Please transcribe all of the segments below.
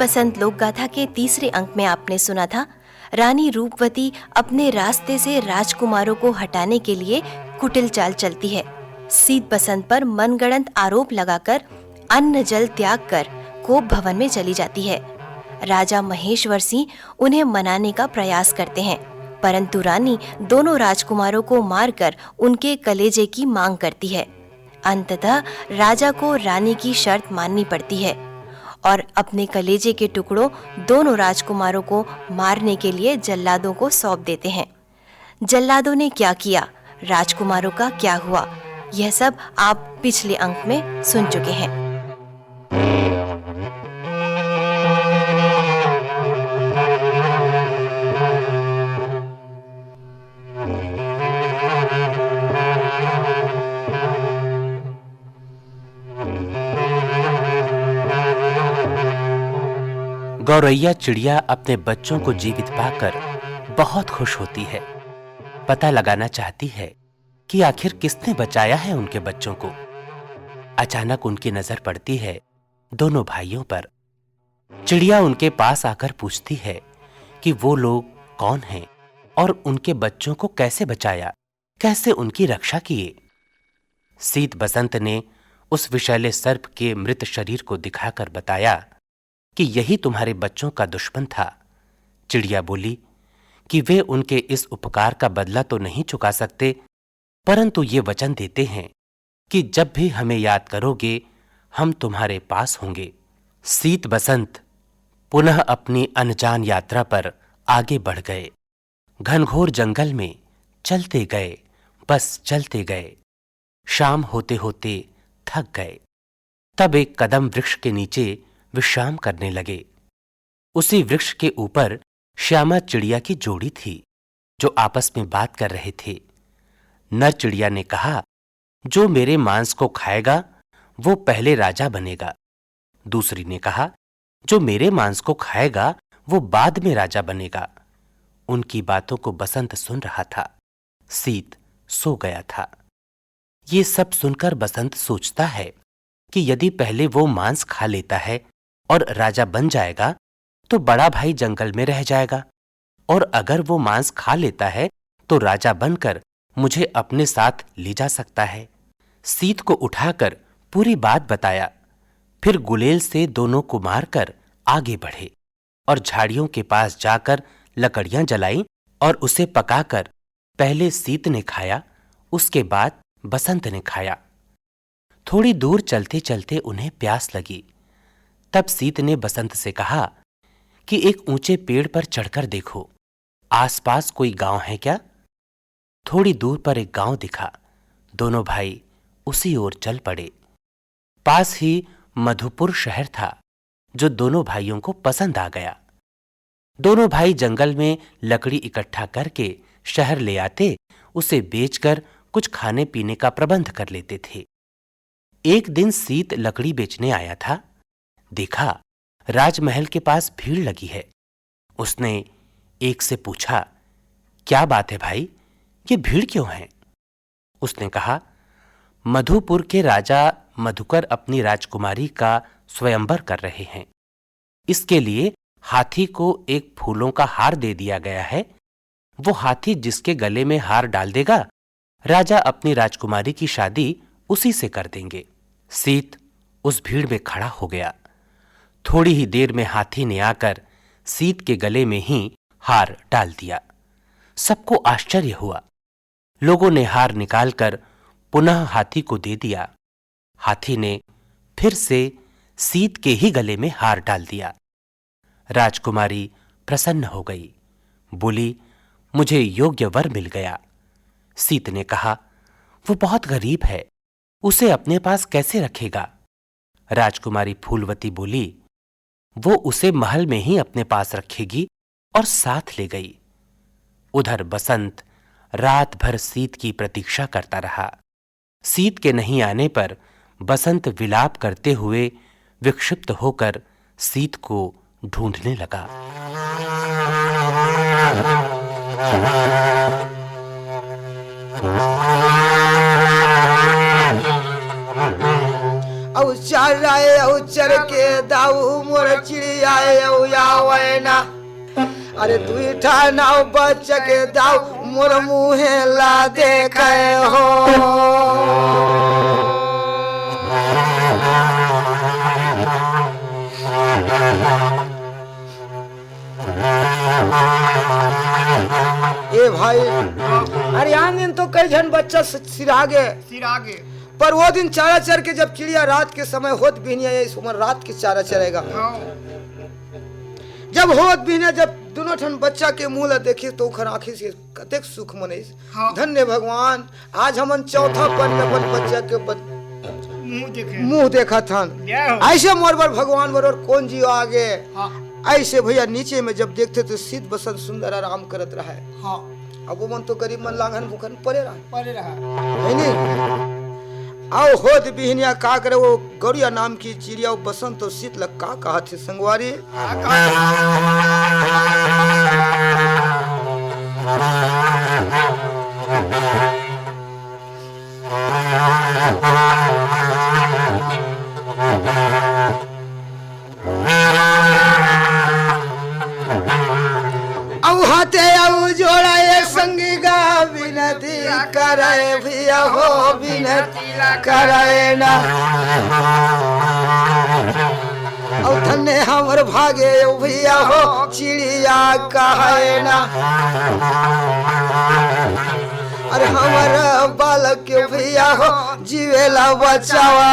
बसंत लोक गाथा के तीसरे अंक में आपने सुना था रानी रूपवती अपने रास्ते से राजकुमारों को हटाने के लिए कुटिल चाल चलती है। शीत बसंत पर मनगढ़ंत आरोप लगाकर अन्न जल त्याग कर कोप भवन में चली जाती है। राजा महेश्वर सिंह उन्हें मनाने का प्रयास करते हैं, परंतु रानी दोनों राजकुमारों को मारकर उनके कलेजे की मांग करती है। अंततः राजा को रानी की शर्त माननी पड़ती है और अपने कलेजे के टुकड़ों दोनों राजकुमारों को मारने के लिए जल्लादों को सौंप देते हैं। जल्लादों ने क्या किया, राजकुमारों का क्या हुआ, यह सब आप पिछले अंक में सुन चुके हैं। गौरैया चिड़िया अपने बच्चों को जीवित पाकर बहुत खुश होती है। पता लगाना चाहती है कि आखिर किसने बचाया है उनके बच्चों को। अचानक उनकी नजर पड़ती है दोनों भाइयों पर। चिड़िया उनके पास आकर पूछती है कि वो लोग कौन हैं और उनके बच्चों को कैसे बचाया, कैसे उनकी रक्षा किए। शीत बसंत ने उस विषैले सर्प के मृत शरीर को दिखाकर बताया कि यही तुम्हारे बच्चों का दुश्मन था। चिड़िया बोली कि वे उनके इस उपकार का बदला तो नहीं चुका सकते, परंतु ये वचन देते हैं कि जब भी हमें याद करोगे हम तुम्हारे पास होंगे। शीत बसंत पुनः अपनी अनजान यात्रा पर आगे बढ़ गए। घनघोर जंगल में चलते गए, बस चलते गए। शाम होते होते थक गए। तब एक कदम वृक्ष के नीचे विश्राम करने लगे। उसी वृक्ष के ऊपर श्यामा चिड़िया की जोड़ी थी जो आपस में बात कर रहे थे। नर चिड़िया ने कहा, जो मेरे मांस को खाएगा वो पहले राजा बनेगा। दूसरी ने कहा, जो मेरे मांस को खाएगा वो बाद में राजा बनेगा। उनकी बातों को बसंत सुन रहा था। शीत सो गया था। ये सब सुनकर बसंत सोचता है कि यदि पहले वो मांस खा लेता है और राजा बन जाएगा तो बड़ा भाई जंगल में रह जाएगा, और अगर वो मांस खा लेता है तो राजा बनकर मुझे अपने साथ ले जा सकता है। शीत को उठाकर पूरी बात बताया। फिर गुलेल से दोनों को मारकर आगे बढ़े और झाड़ियों के पास जाकर लकड़ियां जलाई और उसे पकाकर पहले शीत ने खाया, उसके बाद बसंत ने खाया। थोड़ी दूर चलते चलते उन्हें प्यास लगी। तब शीत ने बसंत से कहा कि एक ऊंचे पेड़ पर चढ़कर देखो, आसपास कोई गांव है क्या। थोड़ी दूर पर एक गांव दिखा। दोनों भाई उसी ओर चल पड़े। पास ही मधुपुर शहर था जो दोनों भाइयों को पसंद आ गया। दोनों भाई जंगल में लकड़ी इकट्ठा करके शहर ले आते, उसे बेचकर कुछ खाने पीने का प्रबंध कर लेते थे। एक दिन शीत लकड़ी बेचने आया था। देखा राजमहल के पास भीड़ लगी है। उसने एक से पूछा, क्या बात है भाई, ये भीड़ क्यों है। उसने कहा, मधुपुर के राजा मधुकर अपनी राजकुमारी का स्वयंवर कर रहे हैं। इसके लिए हाथी को एक फूलों का हार दे दिया गया है। वो हाथी जिसके गले में हार डाल देगा, राजा अपनी राजकुमारी की शादी उसी से कर देंगे। शीत उस भीड़ में खड़ा हो गया। थोड़ी ही देर में हाथी ने आकर शीत के गले में ही हार डाल दिया। सबको आश्चर्य हुआ। लोगों ने हार निकालकर पुनः हाथी को दे दिया। हाथी ने फिर से शीत के ही गले में हार डाल दिया। राजकुमारी प्रसन्न हो गई, बोली, मुझे योग्य वर मिल गया। शीत ने कहा, वो बहुत गरीब है, उसे अपने पास कैसे रखेगा। राजकुमारी फूलवती बोली, वो उसे महल में ही अपने पास रखेगी, और साथ ले गई। उधर बसंत रात भर शीत की प्रतीक्षा करता रहा। शीत के नहीं आने पर बसंत विलाप करते हुए विक्षिप्त होकर शीत को ढूंढने लगा। औचर के दाऊ मोर चिड़िया अरे दुईठा नाव बच्चा के दाव मोर मुहे ला देखे हो। ए भाई, अरे आन दिन तो कई जन बच्चा सिरा गए, पर वो दिन चारा चर के जब चिड़िया रात के समय होत बिहनिया इस उम्र रात की चारा चरेगा। जब होत बिहनिया जब दोनों ठन बच्चा के मुंह ला देखी तो ओखर आंखी से कतेक सुख मनीस। धन्य भगवान, आज हमन चौथा पन में अपन बच्चा के मुंह देखा थन। ऐसे मोर बर भगवान बरोर कौन जी आगे। ऐसे भैया नीचे में जब देखते तो शीत बसंत सुंदर आराम करत रहा है। अब वो मन तो गरीब मन लांघन भूखन पड़े रहा है नी। आओ होत बिहनिया का करे वो गौरिया नाम की चिड़िया बसंत और शीत लग का कहा थे संगवारी। जोड़ा संगी गा विनती करे भैया हो, विनती करे ना। और धन्य हमर भागे भैया हो, चिड़िया कहे ना। अरे हमर बालक के भैया हो, जीवेला बचावा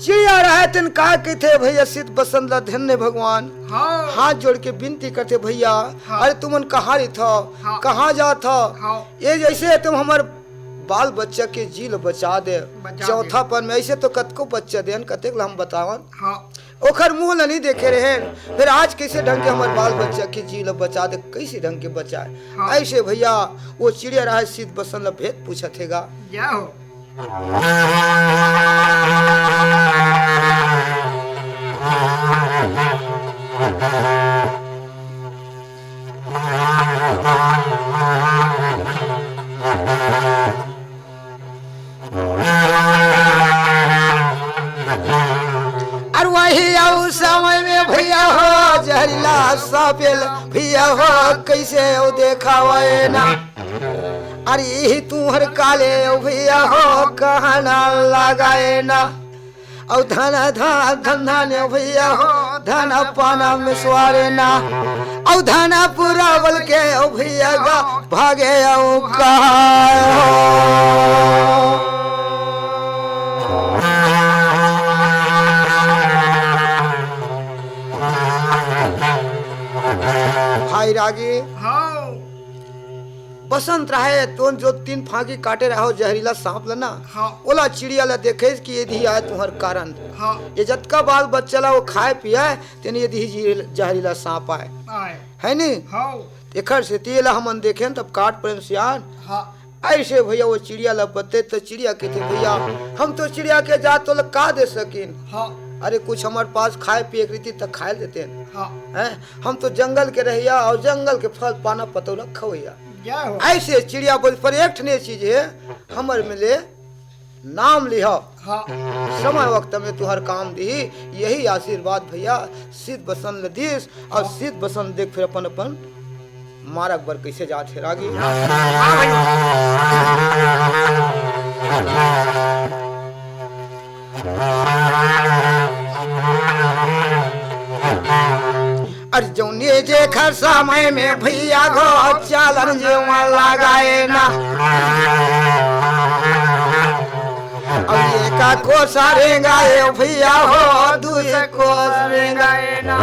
चिड़िया रहे तन का कहते भैया शीत बसंत ला धन्य भगवान। हाथ जोड़ के विनती करते भैया, अरे तुमन कहाँ रही था, कहाँ जा था। ये जैसे तुम हमार बाल बच्चा के जील बचा दे चौथा पर में, ऐसे तो कतको बच्चा देन कतेक हम बतावन। ओखर मुंह ला नहीं देखे रहे, फिर आज कैसे ढंग के हमारे बाल बच्चा के जील बचा दे, कैसे ढंग के बचाए। ऐसे भैया वो चिड़िया रहे शीत बसंत ला भेद पूछा थेगा। और वही आउ समय में भैया हो, जहरीला सापेल भैया हो, कैसे हो देखा ना। अरे यही तुहर काले भैया हो, कहना लगाए ना। और धना धंधा ने भैया हो, धना पाना में सवारे ना। और धना पूरा बल के भैया गा भागे भाई रागी। बसंत रहे तो जो तीन फांकी काटे रहो जहरीला सांप लना। ओला चिड़िया ला देखे कि यदि आए तुम्हार कारण। ये जतका बाल बच्चा ला वो खाए पिया तेन यदि जहरीला सांप आए है नी। एकर से तेला हमन देखे तब काट प्रेम सियान। ऐसे भैया वो चिड़िया ला बते तो चिड़िया कहते भैया हम तो चिड़िया के जात तो का दे सकिन। अरे कुछ हमारे पास खाए पिए की रीति तक खाए देते हैं। हम तो जंगल के रहिया और जंगल के फल पाना पतौला खवैया। ऐसे चिड़िया बोल पर एक ठने चीज है हमर मिले नाम लिहा। समय वक्त में तुहर काम दी, यही आशीर्वाद भैया शीत बसंत दिस। और शीत बसंत देख फिर अपन अपन मारक बर कैसे जाते रागी। अरे जौने जे खर समय में भैया गो चालन जे लगाए ना। अब एका कोसा रेंगाए भैया हो, दूसरे कोस रेंगाए ना।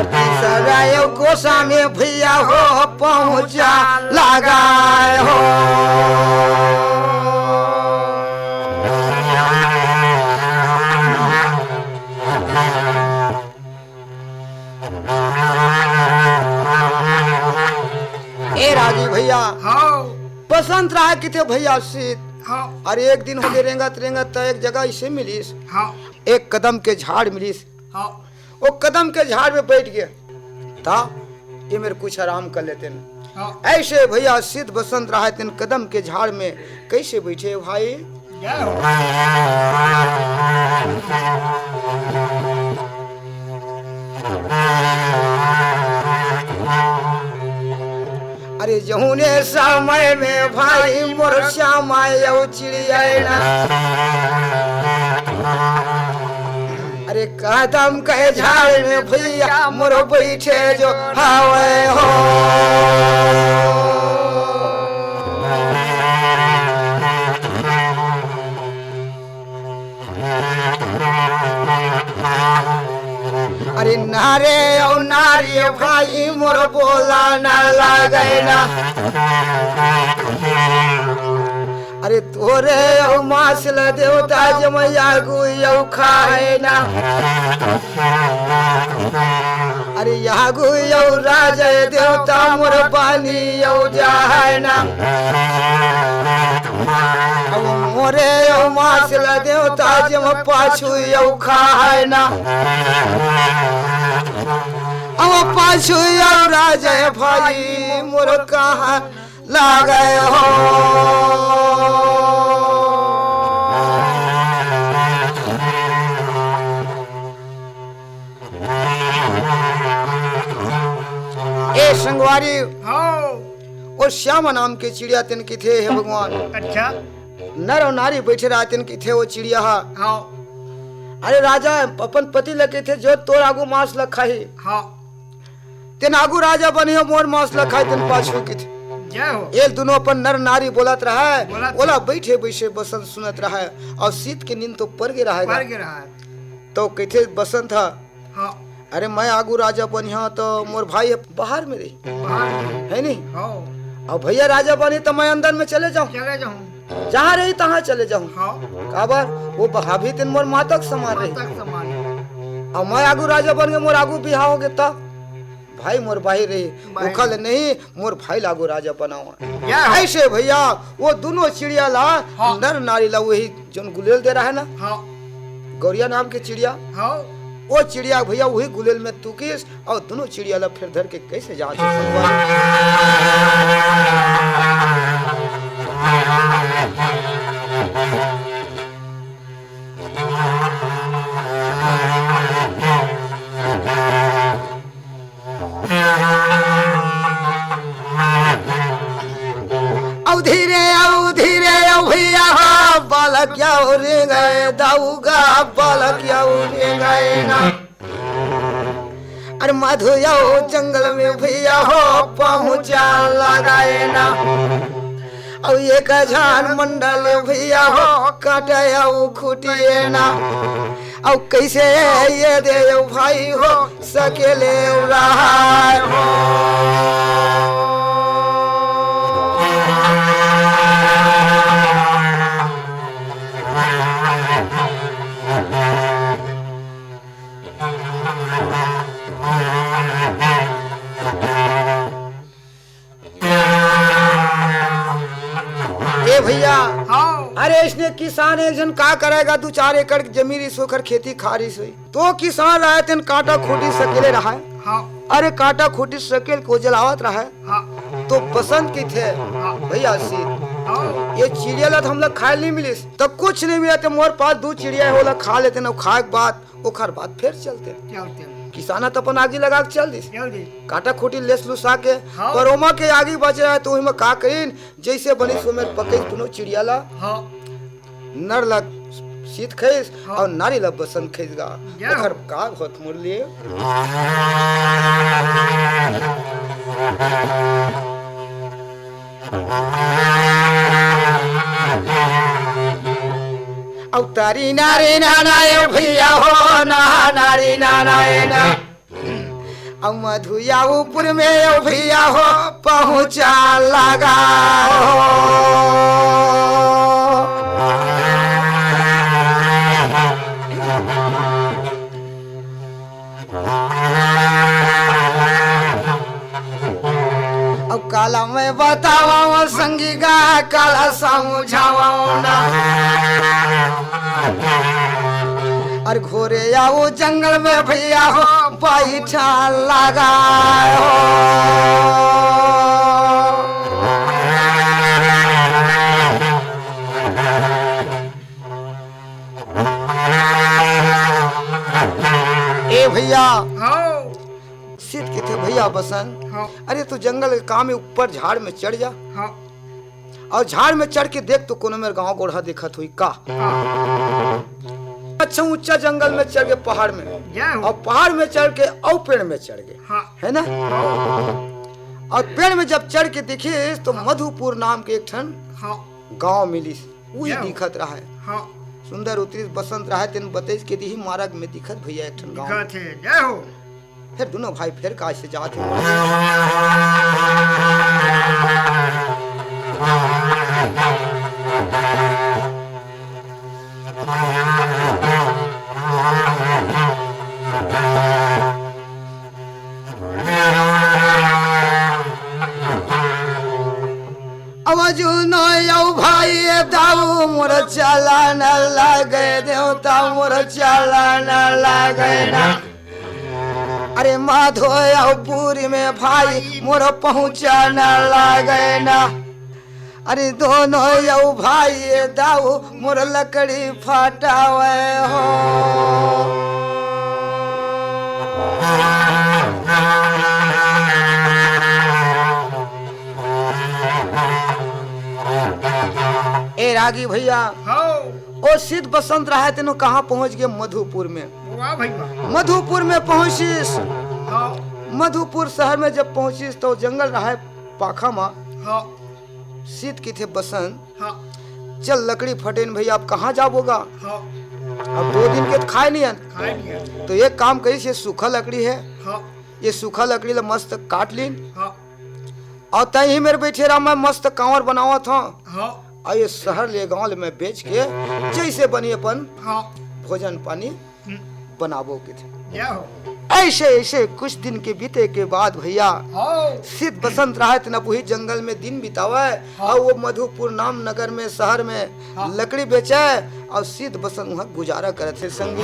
तीसरा कोसा में भैया हो पहुंचा लगाए हो। ए राजी भैया बसंत रहा कि थे भैया शीत। अरे एक दिन हो गए रेंगत रेंगत एक जगह इसे मिलीस। एक कदम के झाड़ मिलीस। वो कदम के झाड़ में बैठ गया था। ये मेरे कुछ आराम कर लेते न। ऐसे भैया सिद्ध बसंत रहा तेन कदम के झाड़ में कैसे बैठे भाई। अरे जहुने समय में भाई मोर श्यामा यौ चिड़िया, अरे कदम के झाड़ में भैया मोर बैठे जो हावे हो। अरे नारे ओ नारी भाई मोर बोला न लागे ना, अरे तोरे ओ मासल देवता जमैया गुयौ खाए ना, अरे यागु यौ राजा देवता मोर पानी यौ जाए ना, अब मोरे यौ मासल देवता जम पाछू यौ खाए ना, अब पाछू यौ राजा भाई मोर कहाँ लागे हो। ए संगवारी और श्यामा नाम के चिड़िया तिन की थे हे भगवान। अच्छा नर और नारी बैठे रहा तिन की थे वो चिड़िया। हाँ अरे राजा अपन पति लगे थे जो तोर आगू मांस लखाई, हाँ तेन आगू राजा बने मोर मांस लखाई तेन पाछू की थे। जय हो। ये दोनों अपन नर नारी बोलत रहा है, बोलत बोला बैठे बैठे बसंत सुनत रहा है और शीत की नींद तो पर गे रहा पर है। गिरा है। तो कहते बसंत था, हाँ अरे मैं आगू राजा बनिया तो मोर भाई बाहर में रही बाहर है नहीं, हाँ और भैया राजा बने तो मैं अंदर में चले जाऊं, चले जाऊँ। जहाँ रही तहाँ चले जाऊं। हाँ काबर वो भाभी दिन मोर मातक समान रही तक समान। और मैं आगू राजा बन गए मोर आगू बिहाव हो गए तब भाई मोर भाई रही उखल नहीं मोर भाई लागू राजा बनाओ। जय हो। ऐसे भैया वो दोनों चिड़िया ला हाँ। नर नारी ला वही जो गुलेल दे रहा है ना, हाँ गौरिया नाम की चिड़िया, हाँ वो चिड़िया भैया वही गुलेल में तुकिस और दोनों चिड़िया ला फिर धर के कैसे जाते। धीरे भैया बालक या रे गए दाऊगा बालक या रे गए ना, अरे मधु या जंगल में भैया हो पहुंचा लगाए ना, और एक झान मंडल भैया हो काटे खुटिए ना, और कैसे ये दे भाई हो सकेले रहा हो। ए भैया हाँ अरे इसने किसान एक जन का करेगा 2-4 एकड़ जमीन सोकर खेती खारिश हुई तो किसान रहा तेन काटा खोटी सकेले रहा है। हाँ अरे काटा खोटी सकेल को जलावत रहा है हाँ तो बसंत की थे भैया सी हाँ ये चिड़िया ला हम लोग खाए नहीं मिली तो कुछ नहीं मिला तो मोर पास 2 चिड़िया होला खा लेते ना, खाए के बाद ओखर बाद फिर चलते चलते किसाना तो अपन आगे लगा के चल दी जल्दी। काटा खोटी लेस लुसा के हाँ। परोमा के आगे बच रहा है तो ओहिमे का करीन जैसे बनी सो में पके दोनों चिड़िया ला हाँ नर ला शीत खैस हाँ। और नारी ला बसंत खैस गा जय हो। ओखर का होत मुरली अब तारी नारी नारायण भैया हो ना नारी नारायण अब मधुया ऊपर में भैया हो पहुंचा लगा अब काला मैं बतावा संगी गा काला समझावा ना और घोरे आओ जंगल में भैया हो बैठा लगा हो। ए भैया हाँ सीत के थे भैया बसंत, हाँ अरे तू जंगल के काम में ऊपर झाड़ में चढ़ जा हाँ और झाड़ में चढ़ के देख तो कोनो मेरे गांव गोढ़ा दिखत हुई का। अच्छा ऊंचा जंगल में चढ़ के पहाड़ में, जय हो। और पहाड़ में चढ़ के और पेड़ में चढ़ गए, हाँ है ना। और पेड़ में जब चढ़ के दिखे तो मधुपुर नाम के एक ठन हाँ गांव मिली, वही जय हो। दिखत रहा है। हाँ सुंदर उतरी बसंत रहा है, तेन बतेज के दी मार्ग में दिखत भैया एक ठन गांव। दिखत है, जय हो। फिर दोनों भाई फिर काज से जाते भाई दाऊ मोर चला न लगे देवता मोर चला न लगे ना। अरे माधोपुरी में भाई मोर पहुँचा न लगे ना। अरे दोनों यौ भाई दाऊ मोर लकड़ी फटावे हो। ए रागी भैया हाँ ओ सिद्ध बसंत रहा है, तेनो कहाँ पहुँच गए? मधुपुर में। वाह भाई वाह। मधुपुर में पहुँचिस, हाँ मधुपुर शहर में जब पहुँचिस तो जंगल रहा है पाखा माँ। हाँ शीत की थे बसंत, हाँ चल लकड़ी फटे न भैया, अब कहाँ जाबोगा? हाँ अब 2 दिन के तो खाए नहीं है, खाए लिया। तो एक काम करी, ये सूखा लकड़ी है, हाँ ये सूखा लकड़ी ला मस्त काट लीन, हाँ और तय ही मेरे बैठे रहा, मैं मस्त कांवर बनावा था, हाँ और ये शहर ले गाँव में बेच के जैसे बनी अपन हाँ भोजन पानी बनाबो के थे। जय हो। ऐसे ऐसे कुछ दिन के बीते के बाद भैया हाँ सिद्ध बसंत रहा है, वही जंगल में दिन बितावा है। और वो मधुपुर नाम नगर में शहर में लकड़ी बेचा है, और सिद्ध बसंत वहाँ गुजारा करे थे। संगी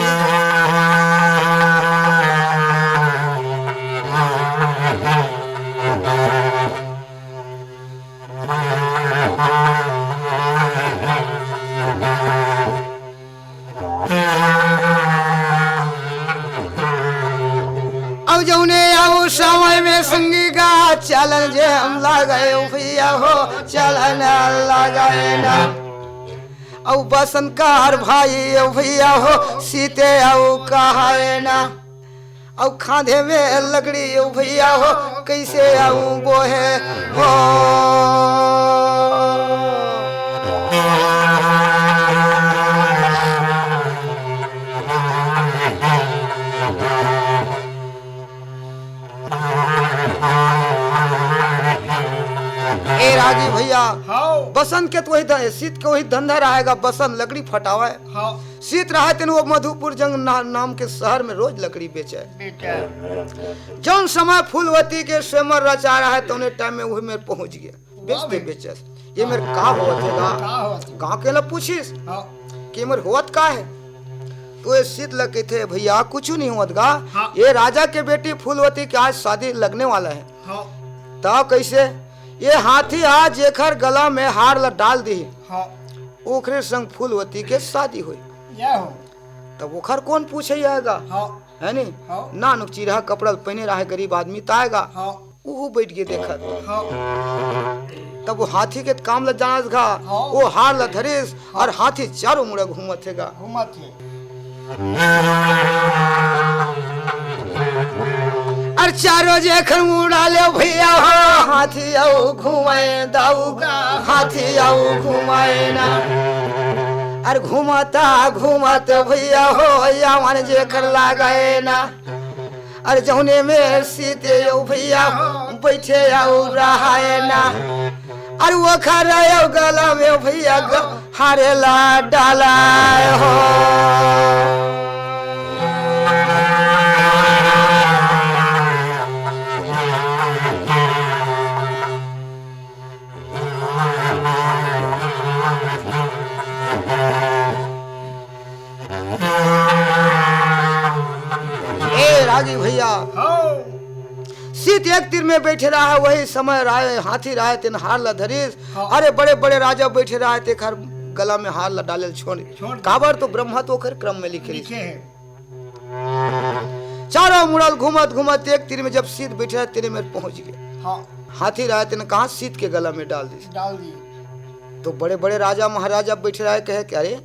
अब जौने आओ समय में संगी का चलन जे हम लगाए भैया हो, चलन लगाए ना। औ बसंतकार भाई भैया हो, सीते आओ कहाए ना। औ खांधे में लकड़ी भैया हो, कैसे आऊं बोहे हो। ए रागी भैया हाँ बसंत के तो वही शीत के वही धंधा रहेगा, बसंत लकड़ी फटावा है। हाँ शीत रहा तेन वो मधुपुर जंग नाम के शहर में रोज लकड़ी बेचे। बेटा जौन समय फूलवती के स्वयंवर रचा रहा है तो उन्हें टाइम में वही मेरे पहुंच गया, बेचते बेचे। ये मेरे का होत है गाँव के ना पूछिस हाँ कि मेरे होत का है, तो ये शीत लगे थे भैया कुछ नहीं होत गा। हाँ। ये राजा के बेटी फूलवती के आज शादी लगने वाला है, हाँ तब कैसे ये हाथी आज जेखर गला में हार ला डाल दी, हाँ ओखरे संग फूलवती के शादी हुई। जय हो। तब ओखर कौन पूछे आएगा, हाँ है नी। हाँ। नानुक चिरहा कपड़ा पहने रहा है गरीब आदमी ताएगा, हाँ वो बैठ के देखत। हाँ तब वो हाथी के काम ला जाना घा, हाँ। वो हार ला धरेस और हाथी चारों मुड़ा घूमत है गा। घुमत है। और चारों जेखर मुड़ा ले भैया हो, हाथी आओ घुमाए दाऊ, हाथी आओ घुमाए ना। और घुमाता घुमात भैया हो, या मन जेखर लगाए ना। और जौने में सीते यो भैया बैठे आओ रहाए ना। और वो खरा यो गला में भैया हारे ला डाला हो। ए रागी भैया एक तीर में बैठे रहा है, वही समय राय हाथी राय तेन हार ला धरीस। अरे बड़े बड़े राजा बैठे रहा ते खर गला में हार ला डाले छोड़ काबर तो ब्रह्मा तो कर क्रम में लिखे लिखे है। चारों मुड़ल घूमत घूमत एक तीर में जब सीत बैठे रहा तेरे में पहुंच गए। हाँ हाथी राय तेने कहा सीत के गला में डाल दी। डाल दी। तो बड़े बड़े राजा महाराजा बैठे रहे, कहे कि अरे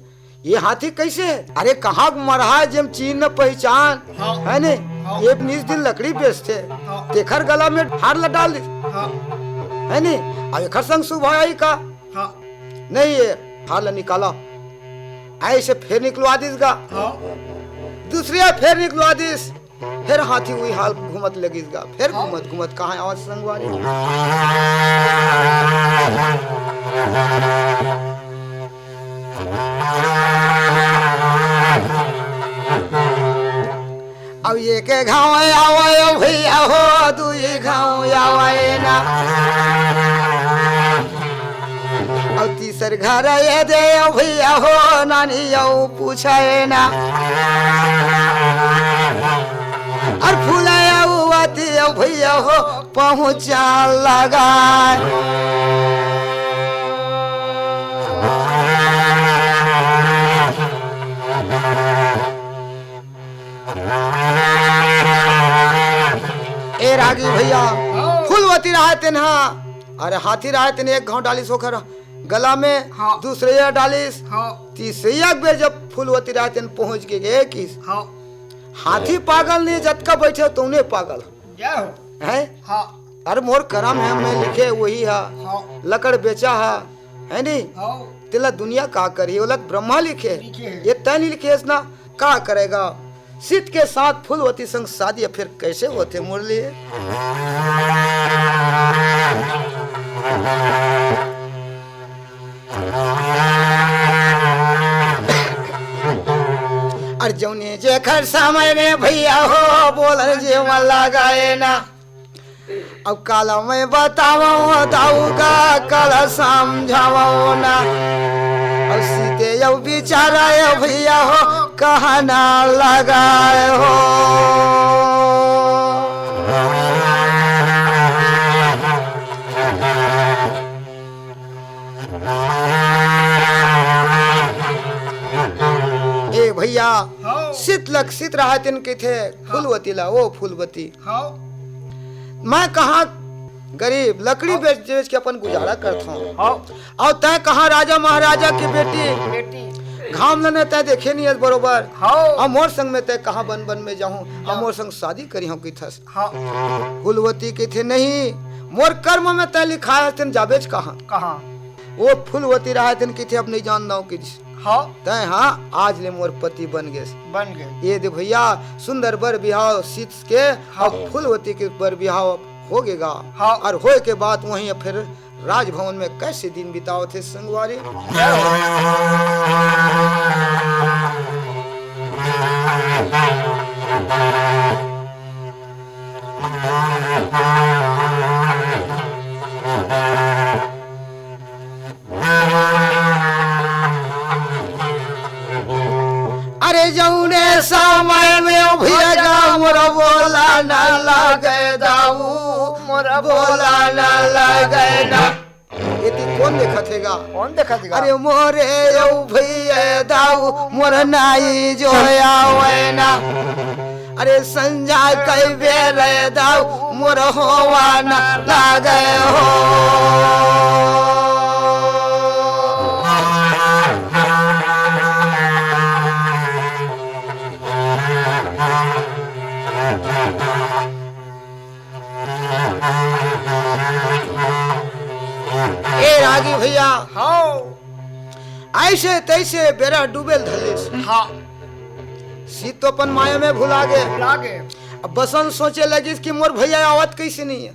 ये हाथी कैसे है? अरे कहाँ मरा है जब चीन न पहचान है ने। ये निज दिन लकड़ी बेचते तेखर गला में हार ला डाल दी है ने। अब एखर संग सुबह आई का नहीं ये हार ला निकाला ऐसे फिर निकलवा दिस गा। दूसरी फिर निकलवा दिस, फिर हाथी हुई हाल घूमत लगिस गा। फिर घूमत घूमत कहाँ आवाज संगवारी। अब ये के घाव आवे भैया हो, दुई घाव आवे ना। अब तीसर घर ये दे भैया हो, नानी यऊ पूछे ना। और फूलाया आती भैया हो, पहुँचा लगा। ए रागी भैया फूलवती रहा तेना। अरे हाथी रहा तेने एक घाव डालिस होकर गला में, दूसरे डालिस, तीसरे बेर जब फूलवती रहा तेन पहुंच के गए कि हाथी पागल नहीं जतका बैठे तुमने पागल है। अरे मोर करम है मैं लिखे वही है, लकड़ बेचा है नहीं। तिला दुनिया का करी ओलत ब्रह्मा लिखे, ये तय नहीं लिखे ना का करेगा। सीत के साथ फूलवती संग शादी फिर कैसे होते मुरली। अर्जुनी जे खर समय में भैया हो, बोलन जे मन लगाए ना। अब काला मैं बताओ दाऊगा कल समझाओ ना। अब सीते यौ बिचारा भैया हो, कहा ना लगाए हो। ए भैया शीतलक शीत रहा दिन के थे फूलवती ला वो फूलवती। मैं कहा गरीब लकड़ी बेच बेच के अपन गुजारा करता हूँ। और तय कहा राजा महाराजा की बेटी घाम लने तय देखे नहीं है बरोबर। और मोर संग में तय कहा बन बन में जाऊँ और मोर संग शादी करी हूँ किथस। फूलवती के थे नहीं, मोर कर्म में तय लिखा है तेन जाबेज कहाँ। वो फूलवती रहा तेन की थे अब नहीं जानता हूँ कि तय हाँ आज ले मोर पति बन गए। ये दे भैया सुंदर बर बिहाव शीत के और फूलवती के बर बिहाव हो गएगा। और होए के बाद वहीं फिर राजभवन में कैसे दिन बिताओ थे संगवारी। अरे जौने समय में भैया मोर बोला न लगे दाऊ, मोर बोला न लगे ना। ये कौन देखा थेगा? अरे मोरे यौ भैया दाऊ मोर नाई जो आवे ना। अरे संजा कई बेर दाऊ मोर होवा न लगे हो। ए रागी भैया ऐसे तैसे बेरा डूबेल धले सीत तो अपन माया में भुला गए। अब बसंत सोचे लगी कि मोर भैया आवत कैसे नहीं है।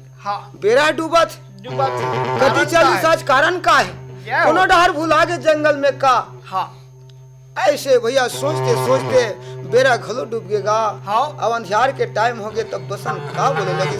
बेरा डूबत कति चालीस आज कारण का है कोनो डहर भुला गए जंगल में का। ऐसे भैया सोचते सोचते बेरा घलो डूब गएगा। अब अंधियार के टाइम हो गए तब बसंत का बोले लगी